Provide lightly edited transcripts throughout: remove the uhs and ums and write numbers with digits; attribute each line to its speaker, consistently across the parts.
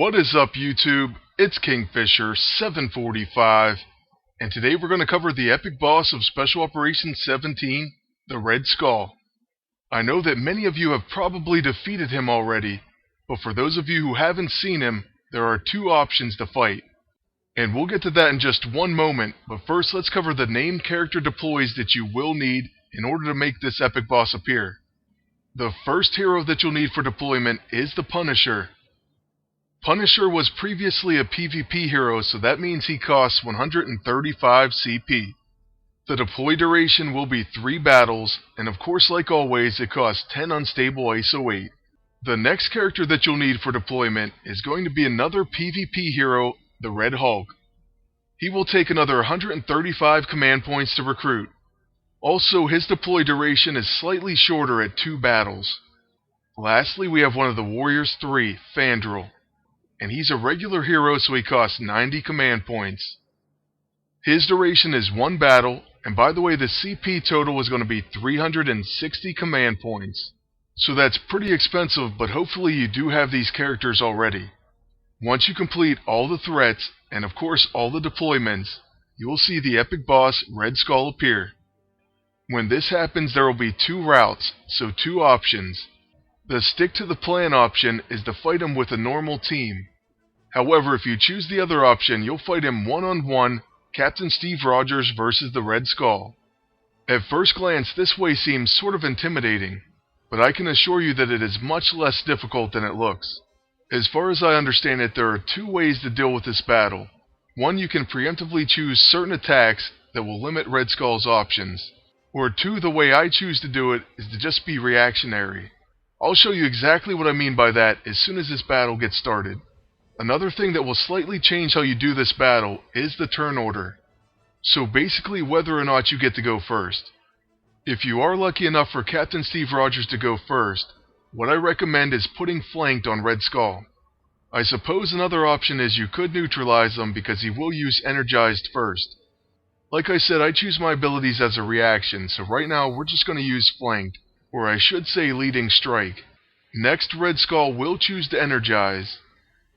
Speaker 1: What is up, YouTube? It's Kingfisher745, and today we're going to cover the epic boss of Special Operations 17, the Red Skull. I know that many of you have probably defeated him already, but for those of you who haven't seen him, there are two options to fight. And we'll get to that in just one moment, but first let's cover the named character deploys that you will need in order to make this epic boss appear. The first hero that you'll need for deployment is the Punisher. Punisher was previously a PvP hero, so that means he costs 135 CP. The deploy duration will be 3 battles, and of course, like always, it costs 10 unstable ISO 8. The next character that you'll need for deployment is going to be another PvP hero, the Red Hulk. He will take another 135 command points to recruit. Also, his deploy duration is slightly shorter at 2 battles. Lastly, we have one of the Warriors 3, Fandral. And he's a regular hero, so he costs 90 command points. His duration is 1 battle, and by the way, the CP total is going to be 360 command points. So that's pretty expensive, but hopefully you do have these characters already. Once you complete all the threats, and of course all the deployments, you will see the epic boss Red Skull appear. When this happens, there will be 2 routes, so 2 options. The stick to the plan option is to fight him with a normal team. However, if you choose the other option, you'll fight him one-on-one, Captain Steve Rogers versus the Red Skull. At first glance, this way seems sort of intimidating, but I can assure you that it is much less difficult than it looks. As far as I understand it, there are 2 ways to deal with this battle. One, you can preemptively choose certain attacks that will limit Red Skull's options. Or 2, the way I choose to do it is to just be reactionary. I'll show you exactly what I mean by that as soon as this battle gets started. Another thing that will slightly change how you do this battle is the turn order. So basically whether or not you get to go first. If you are lucky enough for Captain Steve Rogers to go first, what I recommend is putting flanked on Red Skull. I suppose another option is you could neutralize him because he will use Energized first. Like I said, I choose my abilities as a reaction, so right now we're just going to use flanked, or I should say leading strike. Next, Red Skull will choose to Energize,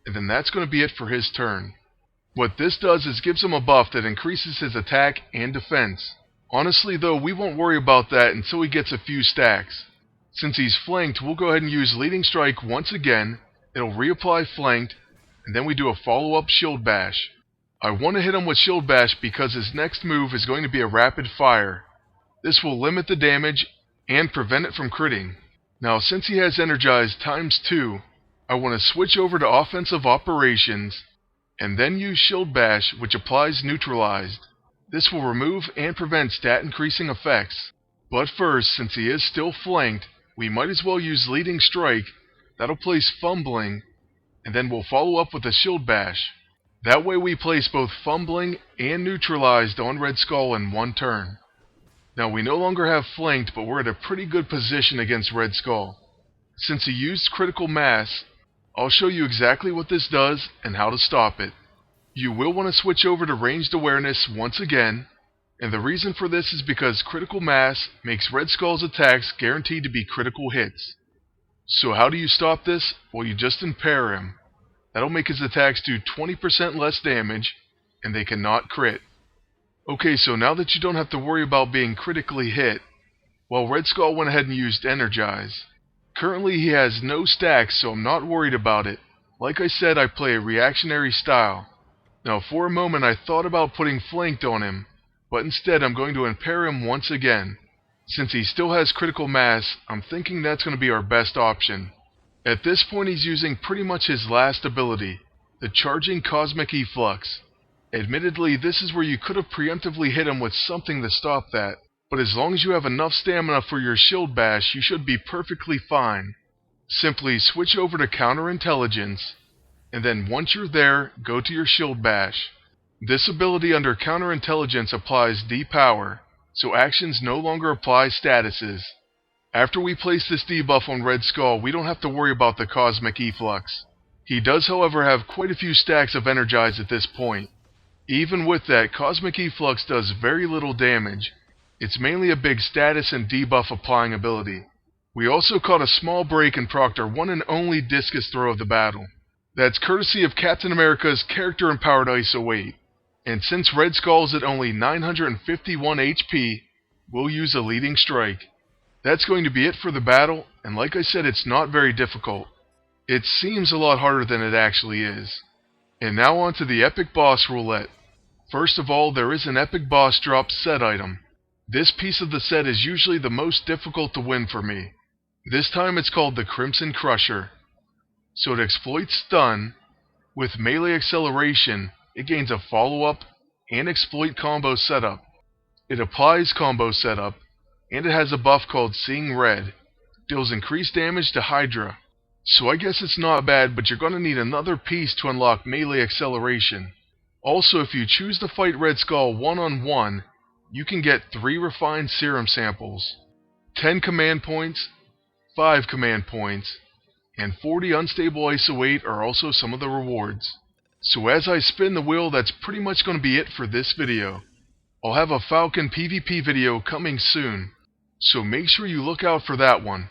Speaker 1: and then that's going to be it for his turn. What this does is gives him a buff that increases his attack and defense. Honestly though, we won't worry about that until he gets a few stacks. Since he's flanked, we'll go ahead and use leading strike once again. It'll reapply flanked, and then we do a follow-up shield bash. I want to hit him with shield bash because his next move is going to be a rapid fire. This will limit the damage and prevent it from critting. Now, since he has Energized ×2, I want to switch over to offensive operations, and then use shield bash, which applies neutralized. This will remove and prevent stat increasing effects. But first, since he is still flanked, we might as well use leading strike. That'll place fumbling, and then we'll follow up with a shield bash. That way we place both fumbling and neutralized on Red Skull in one turn. Now we no longer have flanked, but we're at a pretty good position against Red Skull. Since he used critical mass, I'll show you exactly what this does and how to stop it. You will want to switch over to ranged awareness once again, and the reason for this is because critical mass makes Red Skull's attacks guaranteed to be critical hits. So how do you stop this? Well, you just impair him. That'll make his attacks do 20% less damage, and they cannot crit. Okay, so now that you don't have to worry about being critically hit, well, Red Skull went ahead and used Energize. Currently he has no stacks, so I'm not worried about it. Like I said, I play a reactionary style. Now for a moment I thought about putting flanked on him, but instead I'm going to impair him once again. Since he still has critical mass, I'm thinking that's going to be our best option. At this point he's using pretty much his last ability, the charging Cosmic Efflux. Admittedly, this is where you could have preemptively hit him with something to stop that, but as long as you have enough stamina for your shield bash, you should be perfectly fine. Simply switch over to Counterintelligence, and then once you're there, go to your shield bash. This ability under Counterintelligence applies depower, so actions no longer apply statuses. After we place this debuff on Red Skull, we don't have to worry about the Cosmic Efflux. He does, however, have quite a few stacks of Energize at this point. Even with that, Cosmic Efflux does very little damage. It's mainly a big status and debuff applying ability. We also caught a small break and procced our one and only discus throw of the battle. That's courtesy of Captain America's Character Empowered ISO 8. And since Red Skull's at only 951 HP, we'll use a leading strike. That's going to be it for the battle, and like I said, it's not very difficult. It seems a lot harder than it actually is. And now on to the Epic Boss Roulette. First of all, there is an Epic Boss Drop set item. This piece of the set is usually the most difficult to win for me. This time it's called the Crimson Crusher. So it exploits stun. With melee acceleration, it gains a follow-up and exploit combo setup. It applies combo setup, and it has a buff called Seeing Red. Deals increased damage to Hydra. So I guess it's not bad, but you're going to need another piece to unlock melee acceleration. Also, if you choose to fight Red Skull one-on-one, you can get 3 refined serum samples, 10 command points, 5 command points, and 40 unstable ISO 8 are also some of the rewards. So as I spin the wheel, that's pretty much going to be it for this video. I'll have a Falcon PvP video coming soon, so make sure you look out for that one.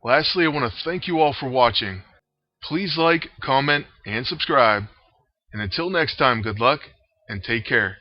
Speaker 1: Lastly, I want to thank you all for watching. Please like, comment, and subscribe. And until next time, good luck, and take care.